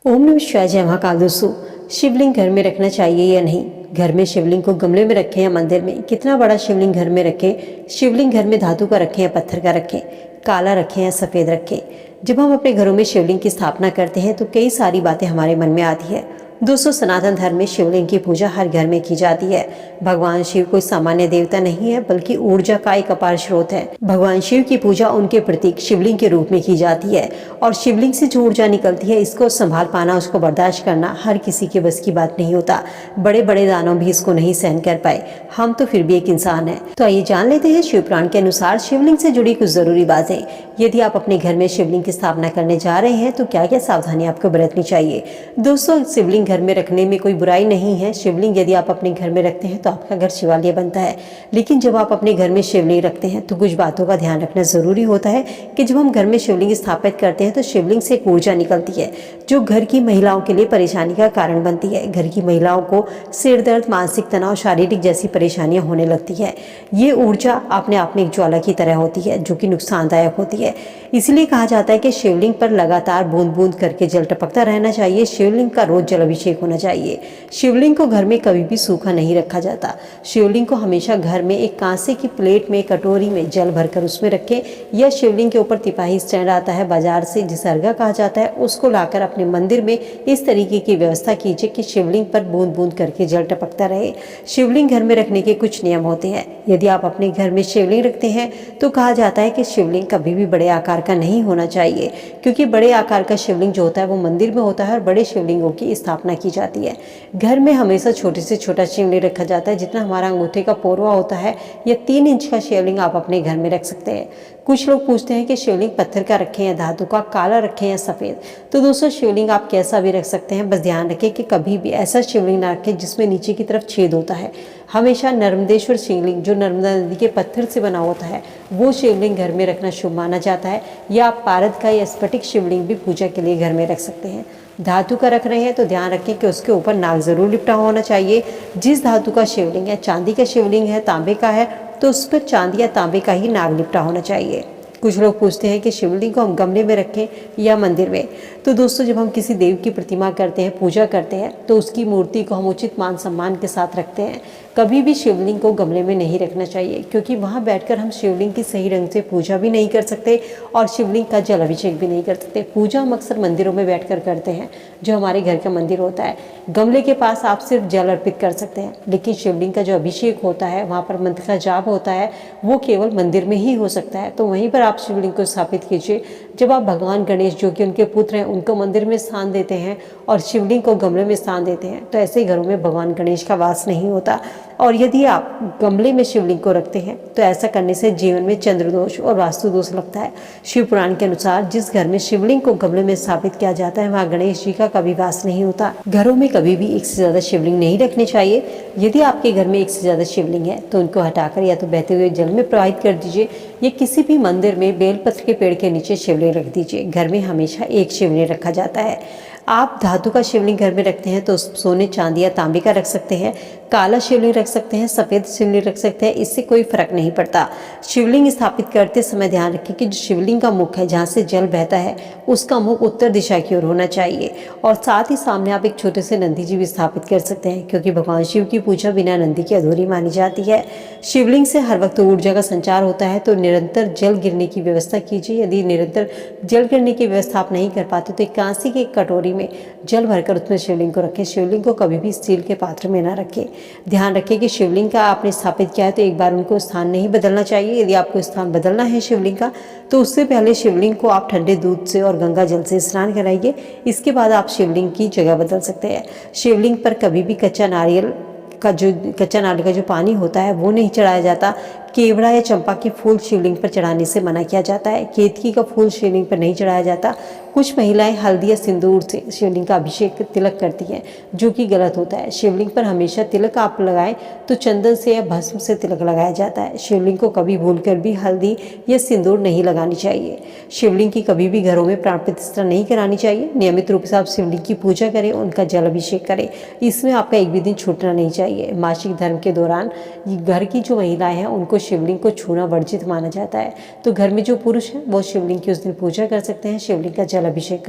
ओम नमः शिवाय। जय महाकाल। दोस्तों, शिवलिंग घर में रखना चाहिए या नहीं? घर में शिवलिंग को गमले में रखें या मंदिर में? कितना बड़ा शिवलिंग घर में रखें? शिवलिंग घर में धातु का रखें या पत्थर का रखें? काला रखें या सफ़ेद रखें? जब हम अपने घरों में शिवलिंग की स्थापना करते हैं तो कई सारी बातें हमारे मन में आती है। दोस्तों, सनातन धर्म में शिवलिंग की पूजा हर घर में की जाती है। भगवान शिव कोई सामान्य देवता नहीं है, बल्कि ऊर्जा का एक अपार स्रोत है। भगवान शिव की पूजा उनके प्रतीक शिवलिंग के रूप में की जाती है और शिवलिंग से जो ऊर्जा निकलती है, इसको संभाल पाना, उसको बर्दाश्त करना हर किसी के बस की बात नहीं होता। बड़े बड़े दानव भी इसको नहीं सहन कर पाए। हम तो फिर भी एक इंसान है। तो आइए जान लेते हैं शिव पुराण के अनुसार शिवलिंग से जुड़ी कुछ जरूरी बातें। यदि आप अपने घर में शिवलिंग की स्थापना करने जा रहे हैं तो क्या क्या सावधानी आपको बरतनी चाहिए? दोस्तों, शिवलिंग घर में रखने में कोई बुराई नहीं है। शिवलिंग यदि आप अपने घर में रखते हैं तो आपका घर शिवालय बनता है। लेकिन जब आप अपने घर में शिवलिंग रखते हैं तो कुछ बातों का ध्यान रखना जरूरी होता है कि जब हम घर में शिवलिंग स्थापित करते हैं तो शिवलिंग से एक ऊर्जा निकलती है जो घर की महिलाओं के लिए परेशानी का कारण बनती है। घर की महिलाओं को सिर दर्द, मानसिक तनाव, शारीरिक जैसी परेशानियां होने लगती है। ये ऊर्जा अपने आप में एक ज्वाला की तरह होती है जो कि नुकसानदायक होती है। इसलिए कहा जाता है कि शिवलिंग पर लगातार बूंद बूंद करके जल टपकता रहना चाहिए। शिवलिंग का रोज जल अभिषेक होना चाहिए। शिवलिंग को घर में कभी भी सूखा नहीं रखा जाता। शिवलिंग को हमेशा घर में एक कांसे की प्लेट में, कटोरी में जल भरकर उसमें रखें, या शिवलिंग के ऊपर तिपाही स्टैंड आता है बाजार से, जिसे अर्घा कहा जाता है, उसको लाकर अपने मंदिर में इस तरीके की व्यवस्था कीजिए कि शिवलिंग पर बूंद बूंद करके जल टपकता रहे। शिवलिंग घर में रखने के कुछ नियम होते हैं। यदि आप अपने घर में शिवलिंग रखते हैं तो कहा जाता है कि शिवलिंग कभी भी बड़े आकार का नहीं होना चाहिए, क्योंकि बड़े आकार का शिवलिंग जो होता है वो मंदिर में होता है और बड़े शिवलिंगों की स्थापना की जाती है। घर में हमेशा छोटे से छोटा शिवलिंग रखा जाता है, जितना हमारा अंगूठे का पोरवा होता है, या 3 इंच का शिवलिंग आप अपने घर में रख सकते हैं। कुछ लोग पूछते हैं कि शिवलिंग पत्थर का रखें या धातु का, काला रखें या सफ़ेद। तो दोस्तों, शिवलिंग आप कैसा भी रख सकते हैं, बस ध्यान रखें कि कभी भी ऐसा शिवलिंग ना रखें जिसमें नीचे की तरफ छेद होता है। हमेशा नर्मदेश्वर शिवलिंग, जो नर्मदा नदी के पत्थर से बना होता है, वो शिवलिंग घर में रखना शुभ माना जाता है। या आप पारद का या स्फटिक शिवलिंग भी पूजा के लिए घर में रख सकते हैं। धातु का रख रहे हैं तो ध्यान रखें कि उसके ऊपर नाग जरूर लिपटा होना चाहिए। जिस धातु का शिवलिंग है, चांदी का शिवलिंग है, तांबे का है, तो उस पर चांदी या तांबे का ही नाग लिपटा होना चाहिए। कुछ लोग पूछते हैं कि शिवलिंग को हम गमले में रखें या मंदिर में। तो दोस्तों, जब हम किसी देव की प्रतिमा करते हैं, पूजा करते हैं, तो उसकी मूर्ति को हम उचित मान सम्मान के साथ रखते हैं। कभी भी शिवलिंग को गमले में नहीं रखना चाहिए, क्योंकि वहाँ बैठकर हम शिवलिंग की सही ढंग से पूजा भी नहीं कर सकते और शिवलिंग का जल अभिषेक भी नहीं कर सकते। पूजा हम अक्सर मंदिरों में बैठकर करते हैं, जो हमारे घर का मंदिर होता है। गमले के पास आप सिर्फ जल अर्पित कर सकते हैं, लेकिन शिवलिंग का जो अभिषेक होता है, वहाँ पर मंत्र का जाप होता है, वो केवल मंदिर में ही हो सकता है। तो वहीं पर आप शिवलिंग को स्थापित कीजिए। जब आप भगवान गणेश, जो कि उनके पुत्र हैं, उनको मंदिर में स्थान देते हैं और शिवलिंग को गमले में स्थान देते हैं, तो ऐसे घरों में भगवान गणेश का वास नहीं होता। और यदि आप गमले में शिवलिंग को रखते हैं तो ऐसा करने से जीवन में चंद्र दोष और वास्तु दोष लगता है। शिव पुराण के अनुसार जिस घर में शिवलिंग को गमले में स्थापित किया जाता है, वहाँ गणेश जी का कभी वास नहीं होता। घरों में कभी भी एक से ज्यादा शिवलिंग नहीं रखने चाहिए। यदि आपके घर में एक से ज्यादा शिवलिंग है तो उनको हटाकर या तो बहते हुए जल में प्रवाहित कर दीजिए, या किसी भी मंदिर में बेलपत्र के पेड़ के नीचे शिवलिंग रख दीजिए। घर में हमेशा एक शिवलिंग रखा जाता है। आप धातु का शिवलिंग घर में रखते हैं तो सोने, चांदी या तांबे का रख सकते हैं। काला शिवलिंग रख सकते हैं, सफ़ेद शिवलिंग रख सकते हैं, इससे कोई फर्क नहीं पड़ता। शिवलिंग स्थापित करते समय ध्यान रखें कि जो शिवलिंग का मुख है, जहाँ से जल बहता है, उसका मुख उत्तर दिशा की ओर होना चाहिए। और साथ ही सामने आप एक छोटे से नंदी जी भी स्थापित कर सकते हैं, क्योंकि भगवान शिव की पूजा बिना नंदी की अधूरी मानी जाती है। शिवलिंग से हर वक्त ऊर्जा का संचार होता है, तो निरंतर जल गिरने की व्यवस्था कीजिए। यदि निरंतर जल गिरने की व्यवस्था आप नहीं कर पाते तो एक कांसी की कटोरी में जल भरकर उसमें शिवलिंग को रखें। शिवलिंग को कभी भी स्टील के पात्र में ना रखें। ध्यान रखें कि शिवलिंग का आपने स्थापित किया है तो एक बार उनको स्थान नहीं बदलना चाहिए। यदि आपको स्थान बदलना है शिवलिंग का, तो उससे पहले शिवलिंग को आप ठंडे दूध से और गंगा जल से स्नान कराइए। इसके बाद आप शिवलिंग की जगह बदल सकते हैं। शिवलिंग पर कभी भी कच्चा नारियल का जो पानी होता है वो नहीं चढ़ाया जाता। केवड़ा या चंपा के फूल शिवलिंग पर चढ़ाने से मना किया जाता है। केतकी का फूल शिवलिंग पर नहीं चढ़ाया जाता। कुछ महिलाएं हल्दी या सिंदूर से शिवलिंग का अभिषेक, तिलक करती हैं, जो कि गलत होता है। शिवलिंग पर हमेशा तिलक आप लगाएं तो चंदन से या भस्म से तिलक लगाया जाता है। शिवलिंग को कभी भूलकर भी हल्दी या सिंदूर नहीं लगानी चाहिए। शिवलिंग की कभी भी घरों में प्राण प्रतिष्ठा नहीं करानी चाहिए। नियमित रूप से आप शिवलिंग की पूजा करें, उनका जल अभिषेक करें। इसमें आपका एक भी दिन छूटना नहीं चाहिए। मासिक धर्म के दौरान घर की जो महिलाएं हैं उनको शिवलिंग को छूना वर्जित माना जाता है। तो घर में जो पुरुष हैं वो शिवलिंग की उस दिन पूजा कर सकते हैं, शिवलिंग का जल अभिषेक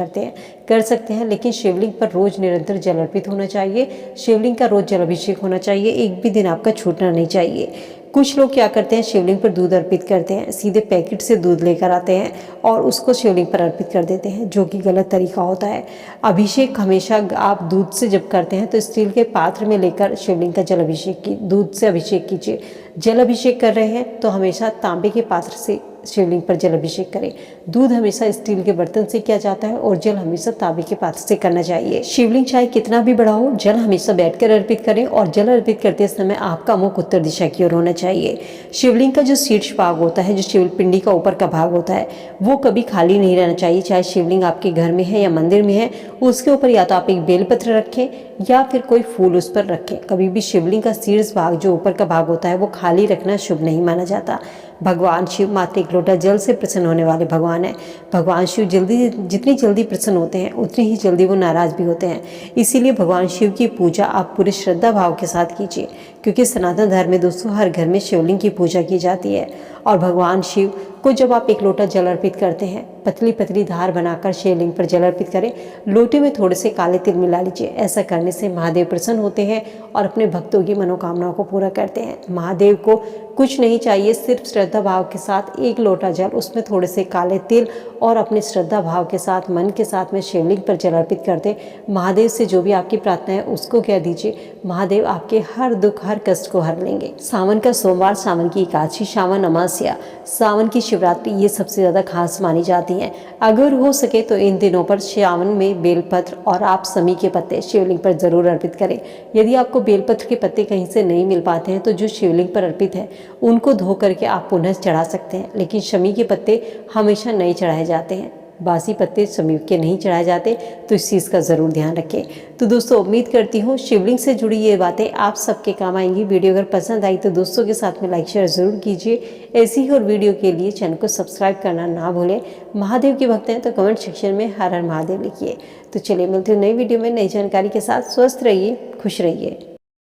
कर सकते हैं, लेकिन शिवलिंग पर रोज निरंतर जल अर्पित होना चाहिए। शिवलिंग का रोज जल अभिषेक होना चाहिए, एक भी दिन आपका छूटना नहीं चाहिए। कुछ लोग क्या करते हैं, शिवलिंग पर दूध अर्पित करते हैं, सीधे पैकेट से दूध लेकर आते हैं और उसको शिवलिंग पर अर्पित कर देते हैं, जो कि गलत तरीका होता है। अभिषेक हमेशा आप दूध से जब करते हैं तो स्टील के पात्र में लेकर शिवलिंग का जल अभिषेक की दूध से अभिषेक कीजिए। जल अभिषेक कर रहे हैं तो हमेशा तांबे के पात्र से शिवलिंग पर जल अभिषेक करें। दूध हमेशा स्टील के बर्तन से किया जाता है और जल हमेशा तांबे के पात्र से करना चाहिए। शिवलिंग चाहे कितना भी बड़ा हो, जल हमेशा बैठकर अर्पित करें और जल अर्पित करते समय आपका मुख उत्तर दिशा की ओर होना चाहिए। शिवलिंग का जो शीर्ष भाग होता है, जो शिव पिंडी का ऊपर का भाग होता है, वो कभी खाली नहीं रहना चाहिए। चाहे शिवलिंग आपके घर में है या मंदिर में है, उसके ऊपर या तो आप एक बेलपत्र रखें या फिर कोई फूल उस पर रखें। कभी भी शिवलिंग का शीर्ष भाग जो ऊपर का भाग होता है वो खाली रखना शुभ नहीं माना जाता। भगवान शिव मात्र एक लोटा जल से प्रसन्न होने वाले भगवान हैं। भगवान शिव जितनी जल्दी प्रसन्न होते हैं उतनी ही जल्दी वो नाराज भी होते हैं। इसीलिए भगवान शिव की पूजा आप पूरे श्रद्धा भाव के साथ कीजिए, क्योंकि सनातन धर्म में दोस्तों हर घर में शिवलिंग की पूजा की जाती है। और भगवान शिव को जब आप एक लोटा जल अर्पित करते हैं, पतली पतली धार बनाकर शिवलिंग पर जल अर्पित करें। लोटे में थोड़े से काले तिल मिला लीजिए। ऐसा करने से महादेव प्रसन्न होते हैं और अपने भक्तों की मनोकामनाओं को पूरा करते हैं। महादेव को कुछ नहीं चाहिए, सिर्फ श्रद्धा भाव के साथ एक लोटा जल, उसमें थोड़े से काले तिल और अपने श्रद्धा भाव के साथ मन के साथ में शिवलिंग पर जल अर्पित करते। महादेव से जो भी आपकी प्रार्थना है उसको कह दीजिए। महादेव आपके हर दुख हर कष्ट को हर लेंगे। सावन का सोमवार, सावन की एकादशी, सावन अमावस्या, सावन की शिवरात्रि, ये सबसे ज़्यादा खास मानी जाती हैं। अगर हो सके तो इन दिनों पर सावन में बेलपत्र और आप समी के पत्ते शिवलिंग पर ज़रूर अर्पित करें। यदि आपको बेलपत्र के पत्ते कहीं से नहीं मिल पाते हैं तो जो शिवलिंग पर अर्पित है उनको धो करके आप पुनः चढ़ा सकते हैं, लेकिन शमी के पत्ते हमेशा नहीं चढ़ाए जाते हैं। बासी पत्ते शमी के नहीं चढ़ाए जाते, तो इस चीज़ का ज़रूर ध्यान रखें। तो दोस्तों उम्मीद करती हूँ शिवलिंग से जुड़ी ये बातें आप सबके काम आएंगी। वीडियो अगर पसंद आई तो दोस्तों के साथ में लाइक शेयर ज़रूर कीजिए। ऐसी ही और वीडियो के लिए चैनल को सब्सक्राइब करना ना भूलें। महादेव के भक्त हैं तो कमेंट सेक्शन में हर हर महादेव लिखिए। तो चलिए मिलते हैं नई वीडियो में नई जानकारी के साथ। स्वस्थ रहिए, खुश रहिए।